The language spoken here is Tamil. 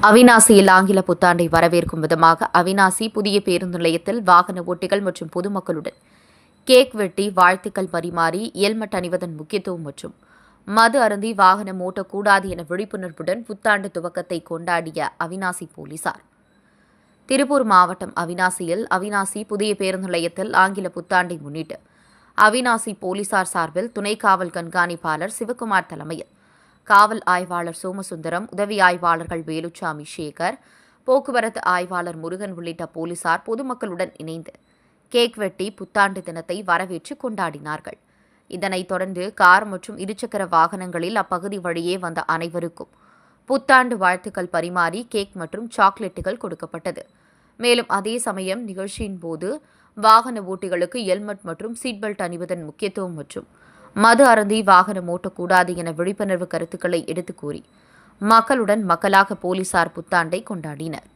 அவிநாசியில் ஆங்கில புத்தாண்டை வரவேற்கும் விதமாக அவிநாசி புதிய பேருந்து நிலையத்தில் வாகன ஓட்டிகள் மற்றும் பொதுமக்களுடன் கேக் வெட்டி வாழ்த்துக்கள் பரிமாறி ஹெல்மெட் அணிவதன் முக்கியத்துவம் மற்றும் மது அருந்தி வாகனம் ஓட்டக்கூடாது என விழிப்புணர்வுடன் புத்தாண்டு துவக்கத்தை கொண்டாடிய அவிநாசி போலீசார். திருப்பூர் மாவட்டம் அவிநாசியில் அவிநாசி புதிய பேருந்து நிலையத்தில் ஆங்கில புத்தாண்டை முன்னிட்டு அவிநாசி போலீசார் சார்பில் துணை காவல் கண்காணிப்பாளர் சிவக்குமார் தலைமையில் காவல் ஆய்வாளர் சோமசுந்தரம், உதவி ஆய்வாளர்கள் வேலுச்சாமி, சேகர், போக்குவரத்து ஆய்வாளர் முருகன் உள்ளிட்ட போலீசார் பொதுமக்களுடன் இணைந்து கேக் வெட்டி புத்தாண்டு தினத்தை வரவேற்று கொண்டாடினார்கள். இதனைத் தொடர்ந்து கார் மற்றும் இருசக்கர வாகனங்களில் அப்பகுதி வழியே வந்த அனைவருக்கும் புத்தாண்டு வாழ்த்துக்கள் பரிமாறி கேக் மற்றும் சாக்லேட்டுகள் கொடுக்கப்பட்டது. மேலும் அதே சமயம் நிகழ்ச்சியின் போது வாகன ஓட்டிகளுக்கு ஹெல்மெட் மற்றும் சீட் பெல்ட் அணிவதன் முக்கியத்துவம் மற்றும் மது அருந்தி வாகனம் ஓட்டக்கூடாது என விழிப்புணர்வு கருத்துக்களை எடுத்துக் கூறி மக்களுடன் மக்களாக போலீசார் புத்தாண்டை கொண்டாடினர்.